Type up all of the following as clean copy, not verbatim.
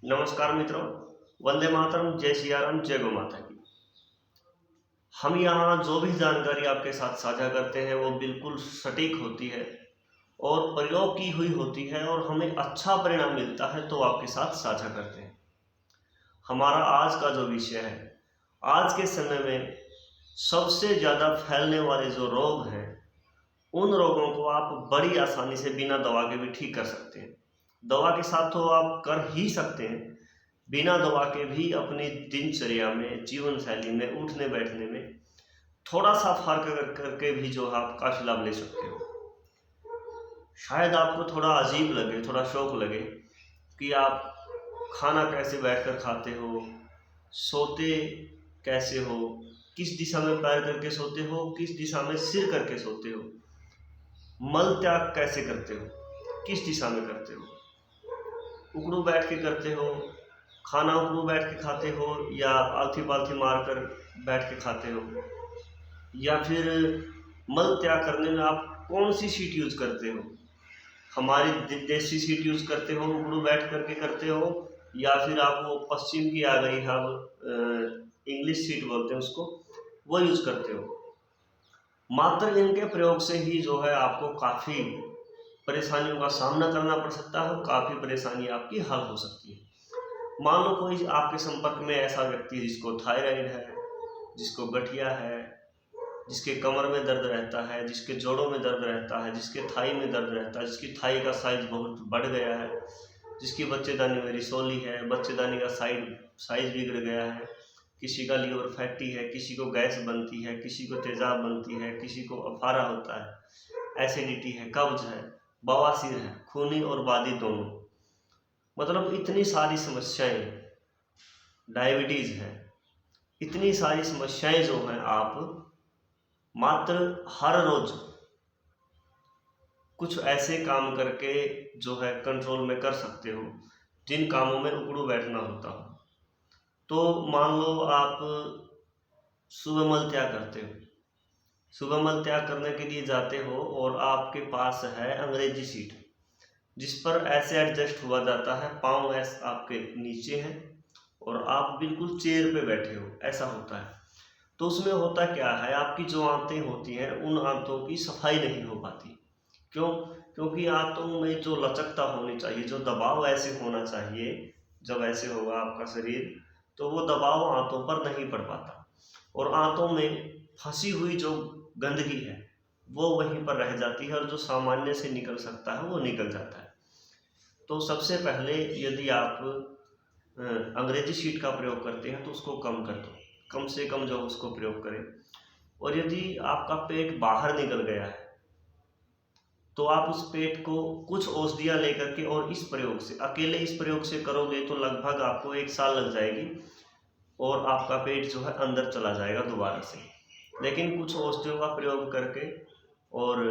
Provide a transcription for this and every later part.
नमस्कार मित्रों, वंदे मातरम, जय सियाराम, जय गौ माता की। हम यहाँ जो भी जानकारी आपके साथ साझा करते हैं वो बिल्कुल सटीक होती है और प्रयोग की हुई होती है और हमें अच्छा परिणाम मिलता है तो आपके साथ साझा करते हैं। हमारा आज का जो विषय है, आज के समय में सबसे ज़्यादा फैलने वाले जो रोग हैं, उन रोगों को आप बड़ी आसानी से बिना दवा के भी ठीक कर सकते हैं। दवा के साथ तो आप कर ही सकते हैं, बिना दवा के भी अपनी दिनचर्या में, जीवन शैली में, उठने बैठने में थोड़ा सा फर्क करके भी जो है आप काफ़ी लाभ ले सकते हो। शायद आपको थोड़ा अजीब लगे, थोड़ा शौक लगे कि आप खाना कैसे बैठकर खाते हो, सोते कैसे हो, किस दिशा में पैर करके सोते हो, किस दिशा में सिर करके सोते हो, मल त्याग कैसे करते हो, किस दिशा में करते हो, उकड़ू बैठ के करते हो, खाना उकड़ू बैठ के खाते हो या आलथी पालथी मार कर बैठ के खाते हो, या फिर मल त्याग करने में आप कौन सी सीट यूज़ करते हो, हमारी देसी सीट यूज़ करते हो, उकड़ू बैठ करके करते हो, या फिर आप वो पश्चिम की आ गई है इंग्लिश सीट बोलते हैं उसको, वो यूज़ करते हो। मात्र इनके प्रयोग से ही जो है आपको काफ़ी परेशानियों का सामना करना पड़ सकता है, काफ़ी परेशानी आपकी हल हो सकती है। मान लो कोई आपके संपर्क में ऐसा व्यक्ति जिसको थायराइड है, जिसको गठिया है, जिसके कमर में दर्द रहता है, जिसके जोड़ों में दर्द रहता है, जिसके थाई में दर्द रहता है, जिसकी थाई का साइज बहुत बढ़ गया है, जिसकी बच्चेदानी में रिसोली है, बच्चेदानी का साइज बिगड़ गया है, किसी का लीवर फैटी है, किसी को गैस बनती है, किसी को तेजाब बनती है, किसी को अफारा होता है, एसिडिटी है, कब्ज है, बवासीर है, खूनी और बादी दोनों, मतलब इतनी सारी समस्याएं, डायबिटीज़ है, इतनी सारी समस्याएं जो हैं आप मात्र हर रोज कुछ ऐसे काम करके जो है कंट्रोल में कर सकते हो जिन कामों में उकड़ू बैठना होता हो। तो मान लो आप सुबह मल त्याग करते हो, सुबह मल त्याग करने के लिए जाते हो और आपके पास है अंग्रेजी सीट जिस पर ऐसे एडजस्ट हुआ जाता है, पाँव ऐसे आपके नीचे हैं और आप बिल्कुल चेयर पे बैठे हो, ऐसा होता है। तो उसमें होता क्या है, आपकी जो आंतें होती हैं उन आंतों की सफाई नहीं हो पाती। क्यों? क्योंकि आंतों में जो लचकता होनी चाहिए, जो दबाव ऐसे होना चाहिए, जब ऐसे होगा आपका शरीर तो वो दबाव आंतों पर नहीं पड़ पाता और आंतों में फंसी हुई जो गंदगी है वो वहीं पर रह जाती है और जो सामान्य से निकल सकता है वो निकल जाता है। तो सबसे पहले यदि आप अंग्रेजी शीट का प्रयोग करते हैं तो उसको कम कर दो, कम से कम जो उसको प्रयोग करें। और यदि आपका पेट बाहर निकल गया है तो आप उस पेट को कुछ औषधियाँ लेकर के और इस प्रयोग से, अकेले इस प्रयोग से करोगे तो लगभग आपको 1 साल लग जाएगी और आपका पेट जो है अंदर चला जाएगा दोबारा से। लेकिन कुछ औषधियों का प्रयोग करके और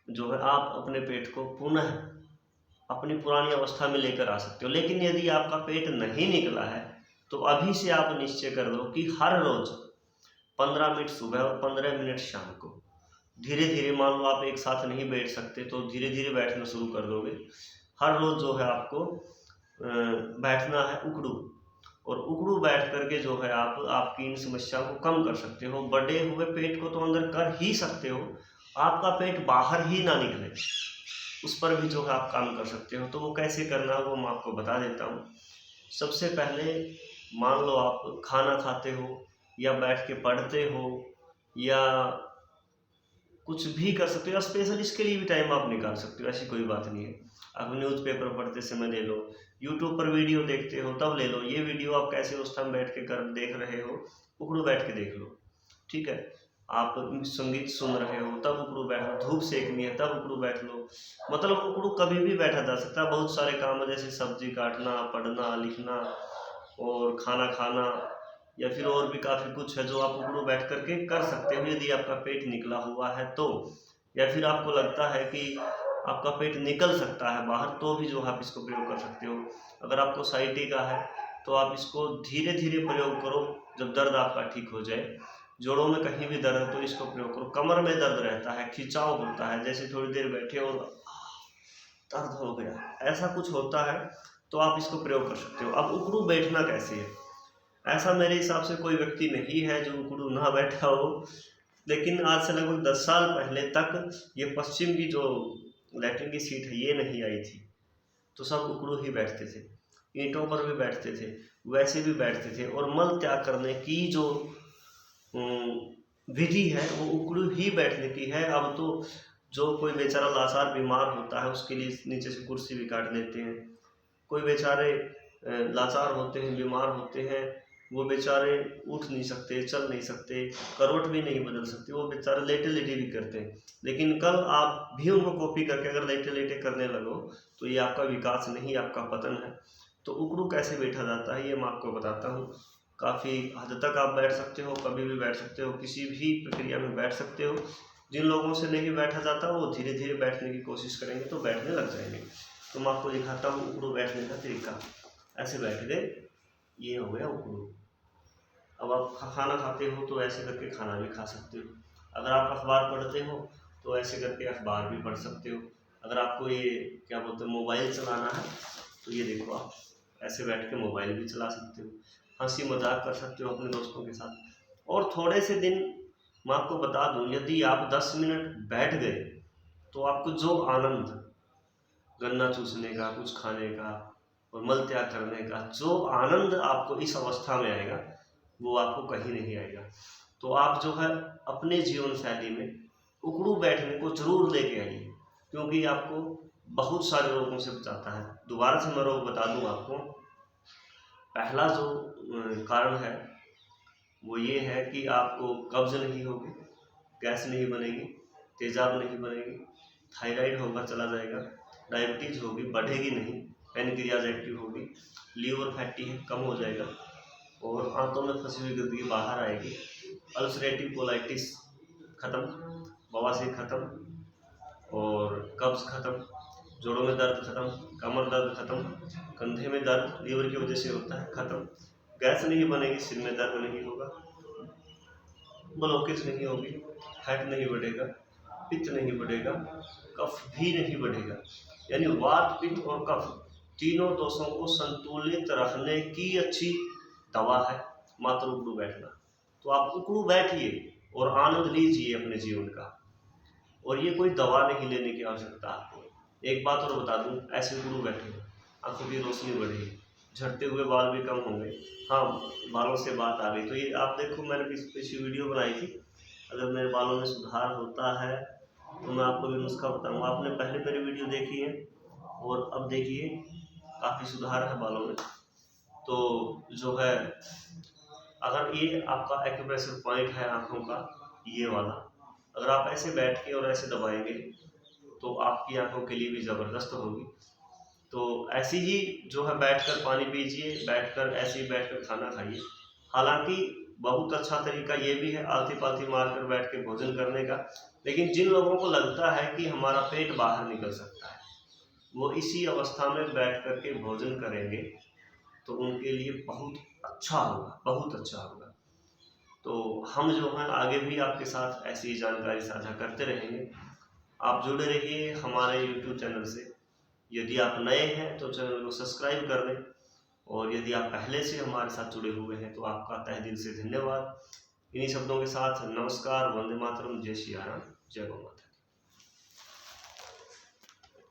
जो है आप अपने पेट को पुनः अपनी पुरानी अवस्था में लेकर आ सकते हो। लेकिन यदि आपका पेट नहीं निकला है तो अभी से आप निश्चय कर लो कि हर रोज 15 मिनट सुबह और 15 मिनट शाम को, धीरे धीरे, मान लो आप एक साथ नहीं बैठ सकते तो धीरे धीरे बैठना शुरू कर दोगे। हर रोज जो है आपको बैठना है उकड़ू, और उकड़ू बैठ करके जो है आप आपकी इन समस्याओं को कम कर सकते हो। बढ़े हुए पेट को तो अंदर कर ही सकते हो, आपका पेट बाहर ही ना निकले उस पर भी जो है आप काम कर सकते हो। तो वो कैसे करना है वो मैं आपको बता देता हूँ। सबसे पहले मान लो आप खाना खाते हो या बैठ के पढ़ते हो या कुछ भी कर सकते हो, स्पेशल इसके लिए भी टाइम आप निकाल सकते हो, ऐसी कोई बात नहीं है। आप न्यूज़पेपर पढ़ते समय ले लो, यूट्यूब पर वीडियो देखते हो तब ले लो। ये वीडियो आप कैसे अवस्था में बैठ के कर देख रहे हो, उकड़ू बैठ के देख लो, ठीक है। आप संगीत सुन रहे हो तब उकड़ू बैठ लो, धूप सेकनी है तब उकड़ू बैठ लो, मतलब उकड़ू कभी भी बैठा जा सकता है। बहुत सारे काम है जैसे सब्जी काटना, पढ़ना, लिखना और खाना खाना, या फिर और भी काफ़ी कुछ है जो आप उकड़ू बैठ करके कर सकते हो यदि आपका पेट निकला हुआ है तो। या फिर आपको लगता है कि आपका पेट निकल सकता है बाहर तो भी जो आप इसको प्रयोग कर सकते हो। अगर आपको साइटिका है तो आप इसको धीरे धीरे प्रयोग करो जब दर्द आपका ठीक हो जाए। जोड़ों में कहीं भी दर्द है तो इसको प्रयोग करो। कमर में दर्द रहता है, खिंचाव होता है, जैसे थोड़ी देर बैठे और दर्द हो गया, ऐसा कुछ होता है तो आप इसको प्रयोग कर सकते हो। अब उकड़ू बैठना कैसे है? ऐसा मेरे हिसाब से कोई व्यक्ति नहीं है जो उकड़ू ना बैठा हो, लेकिन आज से लगभग 10 साल पहले तक ये पश्चिम की जो लैट्रिन की सीट है ये नहीं आई थी, तो सब उकड़ू ही बैठते थे। ईंटों पर भी बैठते थे, वैसे भी बैठते थे, और मल त्याग करने की जो विधि है वो उकड़ू ही बैठने की है। अब तो जो कोई बेचारा लाचार बीमार होता है उसके लिए नीचे से कुर्सी भी काट लेते हैं। कोई बेचारे लाचार होते हैं, बीमार होते हैं, वो बेचारे उठ नहीं सकते, चल नहीं सकते, करवट भी नहीं बदल सकते, वो बेचारे लेटे लेटे भी करते हैं। लेकिन कल आप भी उनको कॉपी करके अगर लेटे लेटे करने लगो तो ये आपका विकास नहीं, आपका पतन है। तो उकड़ू कैसे बैठा जाता है ये मैं आपको बताता हूँ। काफ़ी हद तक आप बैठ सकते हो, कभी भी बैठ सकते हो, किसी भी प्रक्रिया में बैठ सकते हो। जिन लोगों से नहीं बैठा जाता वो धीरे धीरे बैठने की कोशिश करेंगे तो बैठने लग जाएंगे। तो मैं आपको दिखाता हूँ उकड़ू बैठने का तरीका। ऐसे बैठ गए, ये हो गया उकड़ू। अब आप खाना खाते हो तो ऐसे करके खाना भी खा सकते हो। अगर आप अखबार पढ़ते हो तो ऐसे करके अखबार भी पढ़ सकते हो। अगर आपको ये क्या बोलते हैं मोबाइल चलाना है तो ये देखो आप ऐसे बैठ के मोबाइल भी चला सकते हो। हंसी मजाक कर सकते हो अपने दोस्तों के साथ। और थोड़े से दिन मैं आपको बता दूं, यदि आप 10 मिनट बैठ गए तो आपको जो आनंद, गन्ना चूसने का, कुछ खाने का और मल त्याग करने का जो आनंद आपको इस अवस्था में आएगा वो आपको कहीं नहीं आएगा। तो आप जो है अपने जीवन शैली में उकड़ू बैठने को जरूर लेके आइए, क्योंकि आपको बहुत सारे रोगों से बचाता है। दोबारा से मैं रोग बता दूं आपको। पहला जो कारण है वो ये है कि आपको कब्ज नहीं होगी, गैस नहीं बनेगी, तेजाब नहीं बनेगी, थायराइड होगा चला जाएगा, डायबिटीज होगी बढ़ेगी नहीं, पैनक्रियाज एक्टिव होगी, लीवर फैटी है कम हो जाएगा, और आंतों में फंसी हुई गंदगी बाहर आएगी, अल्सरेटिव कोलाइटिस खत्म, बवासीर खत्म, और कब्ज खत्म, जोड़ों में दर्द खत्म, कमर दर्द खत्म, कंधे में दर्द लीवर की वजह से होता है खत्म, गैस नहीं बनेगी, सिर में दर्द नहीं होगा, ब्लॉकेज नहीं होगी, फैट नहीं बढ़ेगा, पित्त नहीं बढ़ेगा, कफ भी नहीं बढ़ेगा। यानी वात, पित्त और कफ तीनों दोषों को संतुलित रखने की अच्छी दवा है मात्र उकड़ू बैठना। तो आप उकड़ू बैठिए और आनंद लीजिए अपने जीवन का। और ये कोई दवा नहीं लेने की आवश्यकता आपको। एक बात और बता दूं, ऐसे उकड़ू बैठे आंखों की रोशनी बढ़ेगी, झड़ते हुए बाल भी कम होंगे। हाँ, बालों से बात आ गई तो ये आप देखो, मैंने पीछे वीडियो बनाई थी। अगर मेरे बालों में सुधार होता है तो मैं आपको भी नुस्खा बताऊंगा। आपने पहले मेरी वीडियो देखी है और अब देखिए काफ़ी सुधार है बालों में। तो जो है, अगर ये आपका एक्यूप्रेशर पॉइंट है आँखों का ये वाला, अगर आप ऐसे बैठ के और ऐसे दबाएंगे तो आपकी आंखों के लिए भी ज़बरदस्त होगी। तो ऐसे ही जो है बैठकर पानी पीजिए, बैठकर ऐसे ही बैठकर खाना खाइए। हालांकि बहुत अच्छा तरीका ये भी है आलती पालती मारकर बैठ के भोजन करने का, लेकिन जिन लोगों को लगता है कि हमारा पेट बाहर निकल सकता है वो इसी अवस्था में बैठ कर के भोजन करेंगे तो उनके लिए बहुत अच्छा होगा, बहुत अच्छा होगा। तो हम जो हैं आगे भी आपके साथ ऐसी जानकारी साझा करते रहेंगे। आप जुड़े रहिए हमारे YouTube चैनल से। यदि आप नए हैं तो चैनल को सब्सक्राइब कर दें, और यदि आप पहले से हमारे साथ जुड़े हुए हैं तो आपका तहे दिल से धन्यवाद। इन्हीं शब्दों के साथ नमस्कार, वंदे मातरम, जय श्री राम, जय गौ माता।